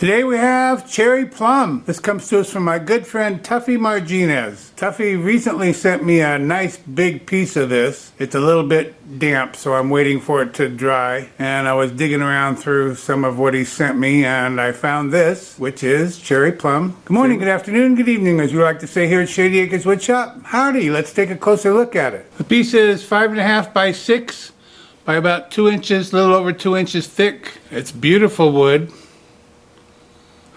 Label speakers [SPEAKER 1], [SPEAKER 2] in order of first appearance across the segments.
[SPEAKER 1] Today we have Cherry Plum. This comes to us from my good friend Tuffy Marginez. Tuffy recently sent me a nice big piece of this. It's a little bit damp, so I'm waiting for it to dry. And I was digging around through some of what he sent me, and I found this, which is Cherry Plum. Good morning, good afternoon, good evening, as we like to say here at Shady Acres Woodshop. Howdy, let's take a closer look at it. The piece is 5.5 by 6 by about 2 inches, a little over 2 inches thick. It's beautiful wood.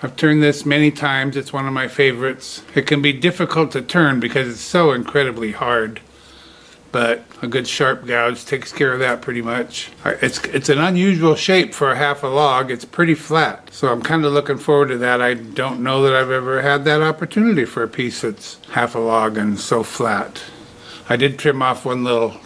[SPEAKER 1] I've turned this many times. It's one of my favorites. It can be difficult to turn because it's so incredibly hard, but a good sharp gouge takes care of that pretty much. It's an unusual shape for a half a log. It's pretty flat, so I'm kind of looking forward to that. I don't know that I've ever had that opportunity for a piece that's half a log and so flat. I did trim off one little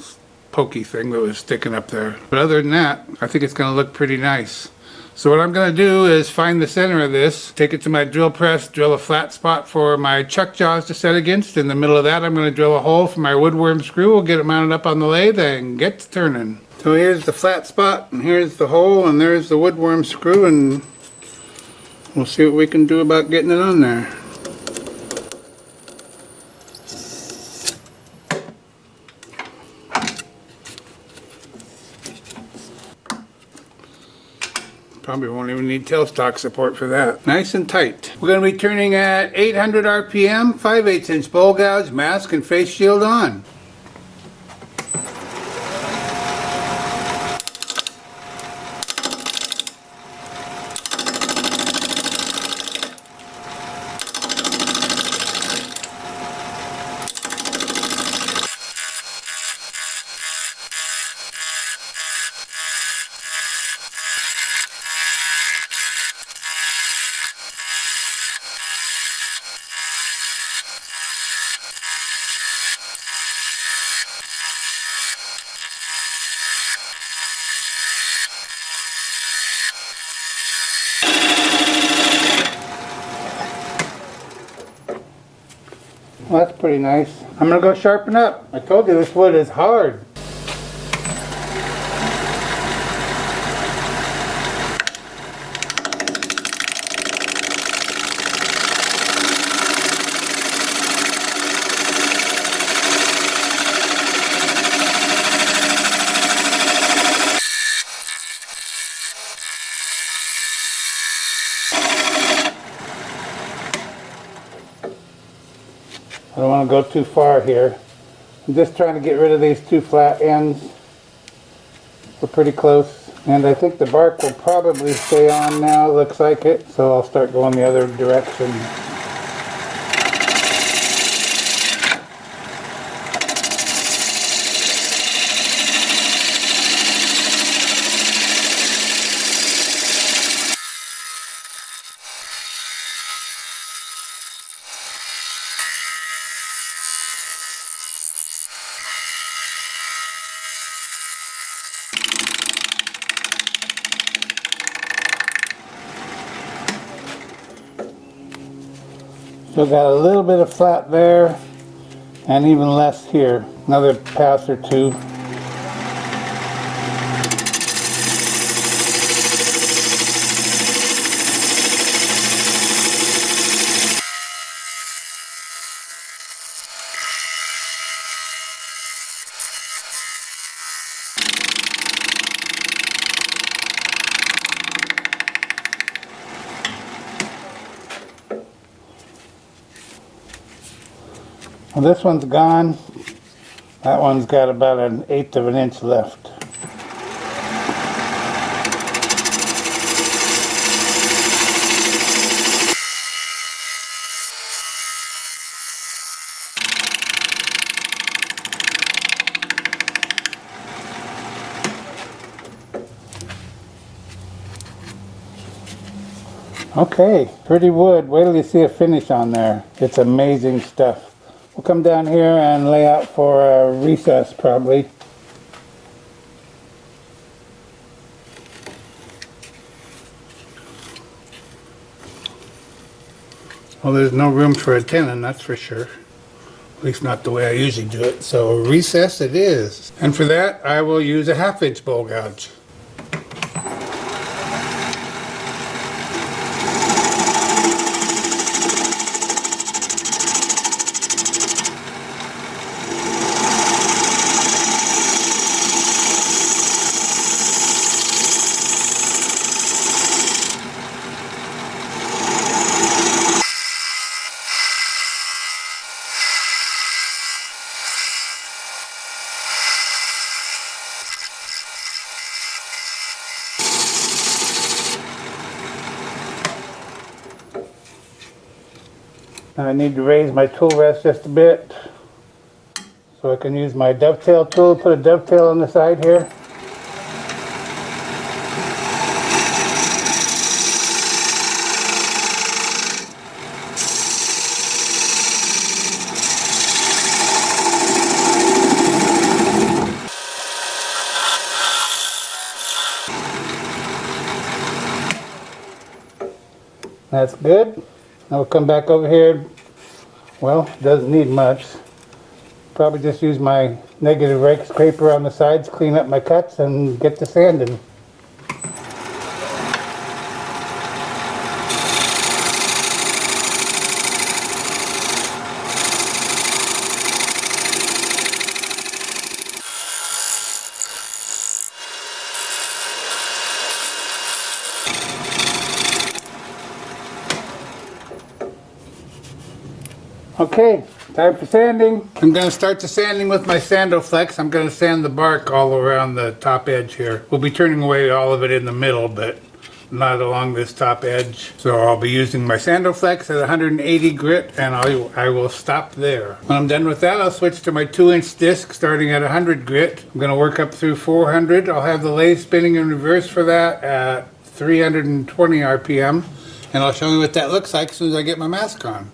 [SPEAKER 1] pokey thing that was sticking up there, but other than that, I think it's going to look pretty nice. So what I'm going to do is find the center of this, take it to my drill press, drill a flat spot for my chuck jaws to set against. In the middle of that, I'm going to drill a hole for my woodworm screw. We'll get it mounted up on the lathe and get to turning. So here's the flat spot, and here's the hole, and there's the woodworm screw, and we'll see what we can do about getting it on there. Probably won't even need tailstock support for that. Nice and tight. We're going to be turning at 800 RPM, 5/8 inch bowl gouge, mask and face shield on. Well, that's pretty nice. I'm going to go sharpen up. I told you this wood is hard. I don't want to go too far here. I'm just trying to get rid of these two flat ends. We're pretty close. And I think the bark will probably stay on now, looks like it. So I'll start going the other direction. Still got a little bit of flat there, and even less here. Another pass or two. Well, this one's gone. That one's got about 1/8 of an inch left. Okay, pretty wood. Wait till you see a finish on there. It's amazing stuff. We'll come down here and lay out for a recess probably. Well, there's no room for a tenon, that's for sure. At least not the way I usually do it. So recess it is. And for that, I will use a 1/2 inch bowl gouge. I need to raise my tool rest just a bit so I can use my dovetail tool. Put a dovetail on the side here. That's good. Now we'll come back over here. Well, doesn't need much. Probably just use my negative rake scraper on the sides, clean up my cuts, and get to sanding. Okay, time for sanding. I'm going to start the sanding with my Sandoflex. I'm going to sand the bark all around the top edge here. We'll be turning away all of it in the middle, but not along this top edge. So I'll be using my Sandoflex at 180 grit, and I will stop there. When I'm done with that, I'll switch to my 2-inch disc starting at 100 grit. I'm going to work up through 400. I'll have the lathe spinning in reverse for that at 320 RPM, and I'll show you what that looks like as soon as I get my mask on.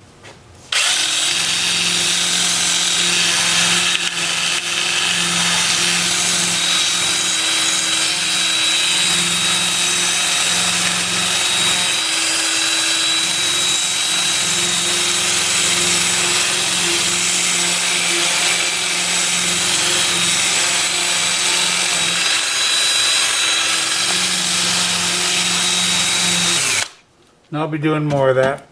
[SPEAKER 1] And I'll be doing more of that.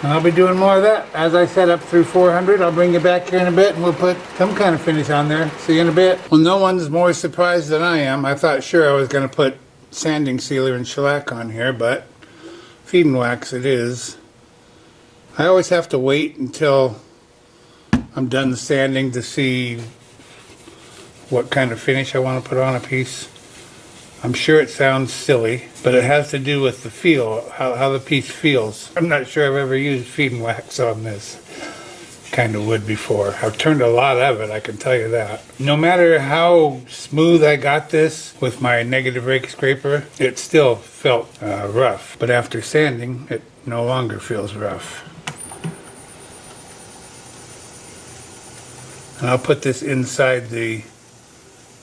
[SPEAKER 1] And I'll be doing more of that as I set up through 400. I'll bring you back here in a bit and we'll put some kind of finish on there. See you in a bit. Well, no one's more surprised than I am. I thought sure I was going to put sanding sealer and shellac on here, but feed and wax it is. I always have to wait until I'm done sanding to see what kind of finish I want to put on a piece. I'm sure it sounds silly, but it has to do with the feel, how the piece feels. I'm not sure I've ever used feed and wax on this kind of wood before. I've turned a lot of it, I can tell you that. No matter how smooth I got this with my negative rake scraper, it still felt rough. But after sanding, it no longer feels rough. And I'll put this inside the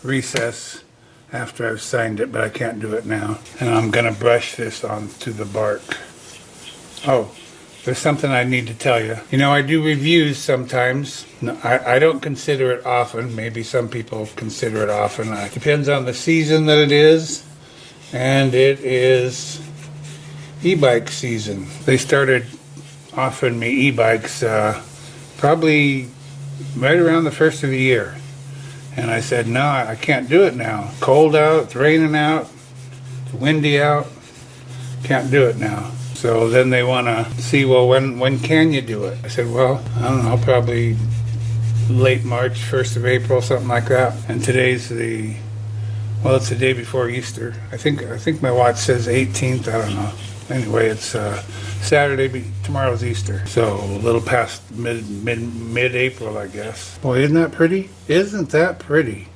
[SPEAKER 1] recess after I've signed it, but I can't do it now. And I'm gonna brush this onto the bark. Oh, there's something I need to tell you. You know, I do reviews sometimes. No, I don't consider it often. Maybe some people consider it often. It depends on the season that it is, and it is e-bike season. They started offering me e-bikes probably right around the first of the year. And I said, no, I can't do it now. Cold out, it's raining out, it's windy out, can't do it now. So then they want to see, well, when can you do it? I said, well, I don't know, probably late March, 1st of April, something like that. And today's well, it's the day before Easter. I think my watch says 18th, I don't know. Anyway, it's Saturday, tomorrow's Easter. So a little past mid-April, I guess. Boy, isn't that pretty? Isn't that pretty?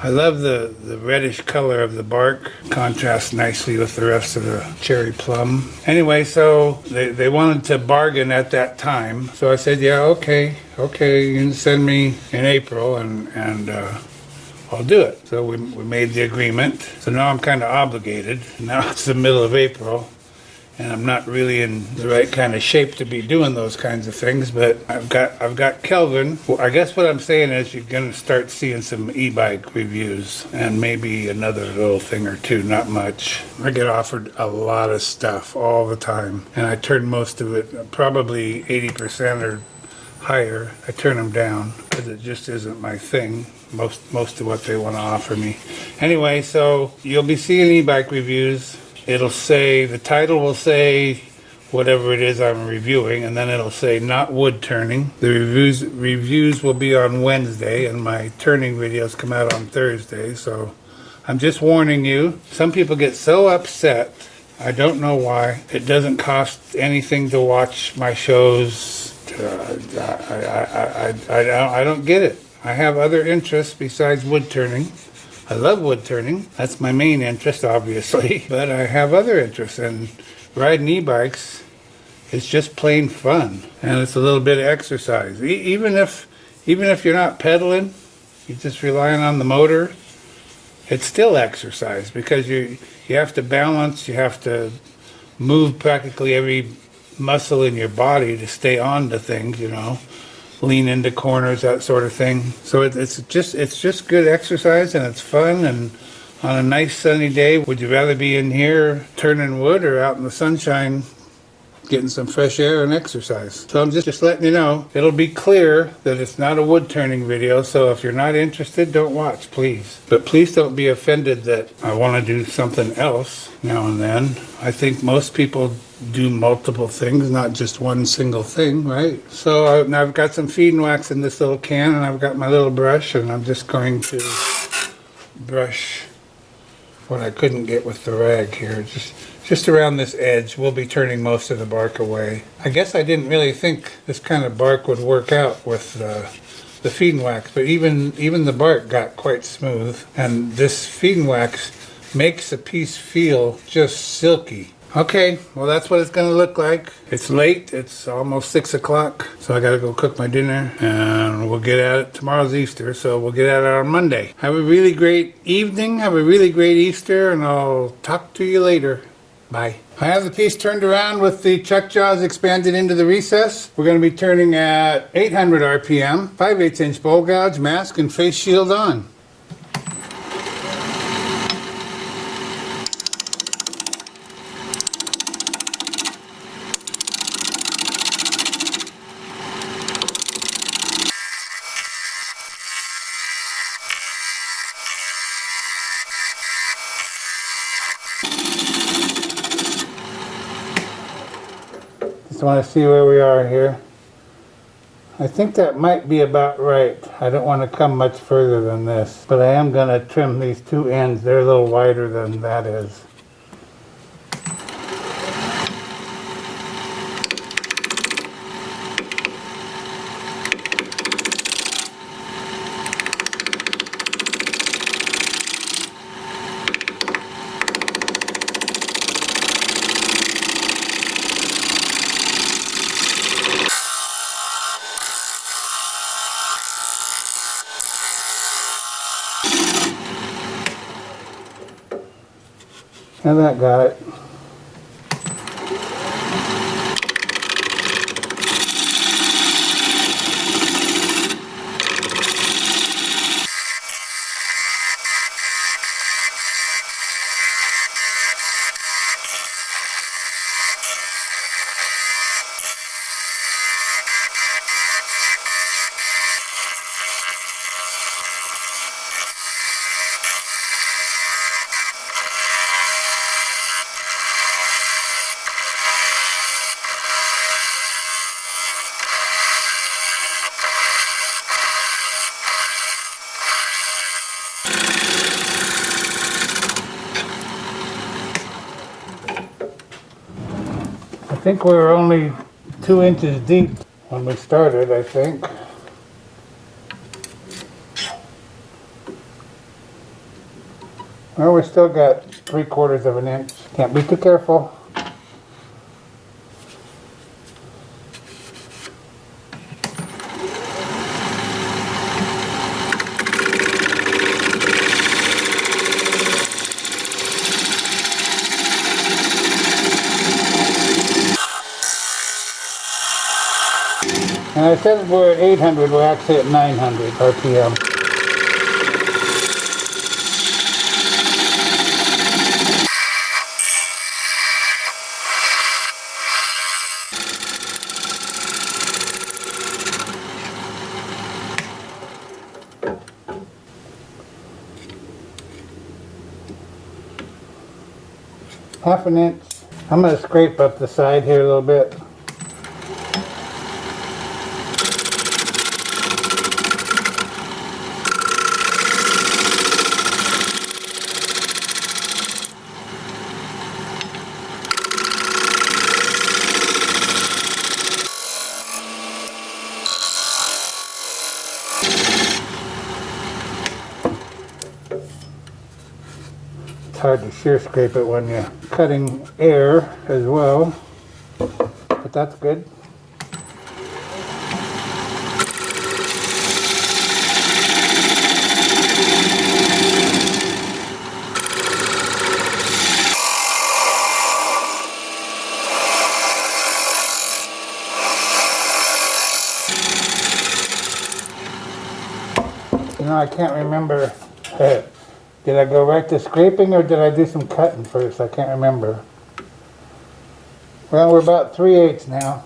[SPEAKER 1] I love the reddish color of the bark. Contrasts nicely with the rest of the cherry plum. Anyway, so they wanted to bargain at that time. So I said, yeah, okay, you can send me in April and I'll do it. So we made the agreement. So now I'm kind of obligated. Now it's the middle of April. And I'm not really in the right kind of shape to be doing those kinds of things, but I've got Kelvin. Well, I guess what I'm saying is you're going to start seeing some e-bike reviews and maybe another little thing or two, not much. I get offered a lot of stuff all the time, and I turn most of it, probably 80% or higher, I turn them down because it just isn't my thing. most of what they want to offer me. Anyway, so you'll be seeing e-bike reviews. It'll say, the title will say whatever it is I'm reviewing, and then it'll say not wood turning. The reviews will be on Wednesday, and my turning videos come out on Thursday, so I'm just warning you. Some people get so upset, I don't know why. It doesn't cost anything to watch my shows. I don't get it. I have other interests besides wood turning. I love wood turning. That's my main interest, obviously. But I have other interests, and riding e-bikes is just plain fun, and it's a little bit of exercise. Even if you're not pedaling, you're just relying on the motor, it's still exercise, because you have to balance, you have to move practically every muscle in your body to stay on to things, you know, lean into corners, that sort of thing. So it's just good exercise, and it's fun. And on a nice sunny day, would you rather be in here turning wood or out in the sunshine getting some fresh air and exercise? So I'm just letting you know, it'll be clear that it's not a wood turning video, so if you're not interested, don't watch, please. But please don't be offended that I want to do something else now and then. I think most people do multiple things, not just one single thing, right? So now I've got some feed wax in this little can, and I've got my little brush, and I'm just going to brush what I couldn't get with the rag here, just around this edge. We'll be turning most of the bark away. I guess I didn't really think this kind of bark would work out with the feed wax, but even the bark got quite smooth, and this feed wax makes the piece feel just silky. Okay, well that's what it's gonna look like. It's late, it's almost 6 o'clock, so I gotta go cook my dinner, and we'll get at it. Tomorrow's Easter, so we'll get at it on Monday. Have a really great evening, have a really great Easter, and I'll talk to you later. Bye. I have the piece turned around with the chuck jaws expanded into the recess. We're going to be turning at 800 RPM, 5/8 inch bowl gouge, mask, and face shield on. Just want to see where we are here. I think that might be about right. I don't want to come much further than this, but I am going to trim these two ends. They're a little wider than that is. And that got it. I think we were only 2 inches deep when we started, I think. Well, we still got 3/4 of an inch. Can't be too careful. And I said we're at 800, we're actually at 900 RPM. 1/2 inch. I'm going to scrape up the side here a little bit. It's hard to shear scrape it when you're cutting air as well, but that's good. You know, I can't remember. Did I go right to scraping or did I do some cutting first? I can't remember. Well, we're about 3/8 now.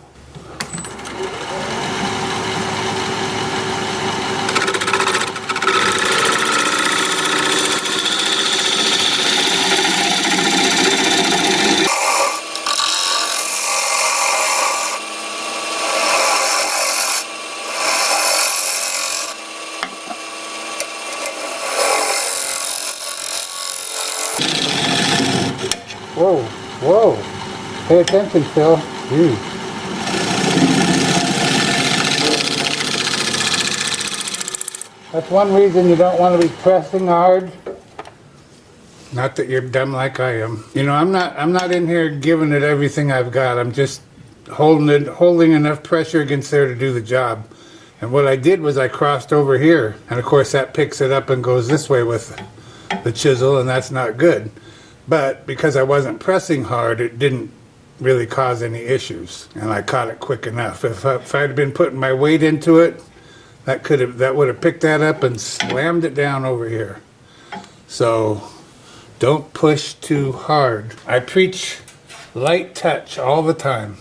[SPEAKER 1] Whoa, whoa. Pay attention, Phil. Jeez. That's one reason you don't want to be pressing hard. Not that you're dumb like I am. You know, I'm not in here giving it everything I've got. I'm just holding enough pressure against there to do the job. And what I did was I crossed over here. And of course that picks it up and goes this way with the chisel, and that's not good. But because I wasn't pressing hard, it didn't really cause any issues, and I caught it quick enough. If I'd been putting my weight into it, that would have picked that up and slammed it down over here. So don't push too hard. I preach light touch all the time.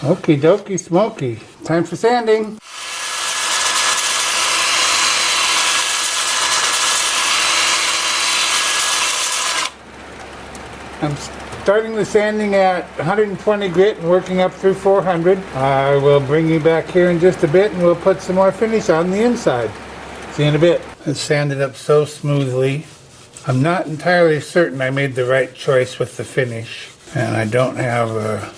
[SPEAKER 1] Okie dokie smoky. Time for sanding. I'm starting the sanding at 120 grit and working up through 400. I will bring you back here in just a bit and we'll put some more finish on the inside. See you in a bit. It's sanded up so smoothly. I'm not entirely certain I made the right choice with the finish, and I don't have a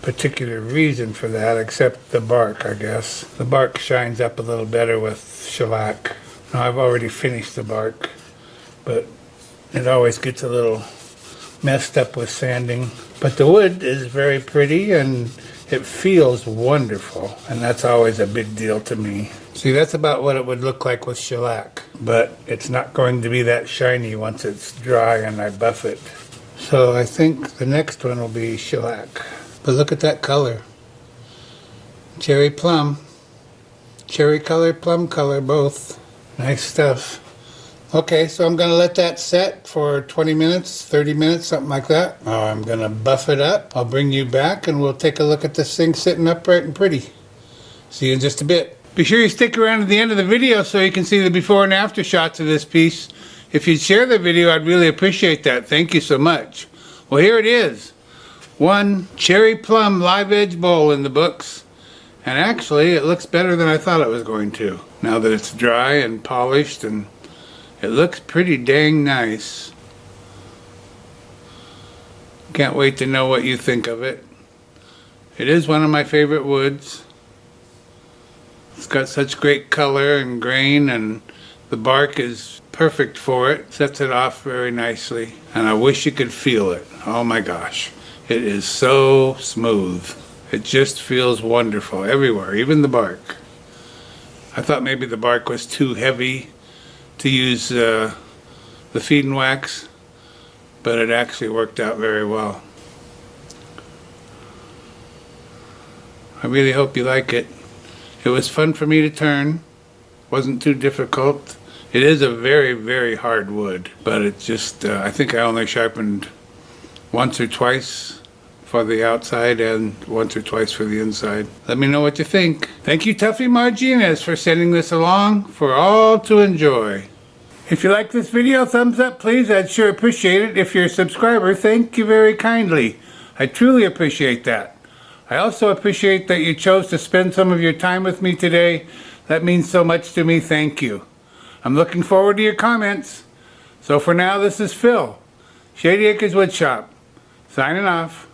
[SPEAKER 1] particular reason for that except the bark, I guess. The bark shines up a little better with shellac. Now, I've already finished the bark, but it always gets a little messed up with sanding. But the wood is very pretty and it feels wonderful, and that's always a big deal to me. See, that's about what it would look like with shellac, but it's not going to be that shiny once it's dry and I buff it. So I think the next one will be shellac. But look at that color. Cherry plum. Cherry color, plum color, both. Nice stuff. Okay, so I'm going to let that set for 20 minutes, 30 minutes, something like that. Now I'm going to buff it up. I'll bring you back and we'll take a look at this thing sitting upright and pretty. See you in just a bit. Be sure you stick around to the end of the video so you can see the before and after shots of this piece. If you'd share the video, I'd really appreciate that. Thank you so much. Well, here it is. One cherry plum live edge bowl in the books. And actually, it looks better than I thought it was going to. Now that it's dry and polished, and it looks pretty dang nice. Can't wait to know what you think of it. It is one of my favorite woods. It's got such great color and grain, and the bark is perfect for it. Sets it off very nicely. And I wish you could feel it. Oh my gosh. It is so smooth. It just feels wonderful everywhere, even the bark. I thought maybe the bark was too heavy to use the feed and wax, but it actually worked out very well. I really hope you like it. It was fun for me to turn. Wasn't too difficult. It is a very, very hard wood, but it's just, I think I only sharpened once or twice for the outside and once or twice for the inside. Let me know what you think. Thank you, Tuffy Marginez, for sending this along for all to enjoy. If you like this video, thumbs up please. I'd sure appreciate it. If you're a subscriber, thank you very kindly. I truly appreciate that. I also appreciate that you chose to spend some of your time with me today. That means so much to me. Thank you. I'm looking forward to your comments. So for now, this is Phil, Shady Acres Woodshop, signing off.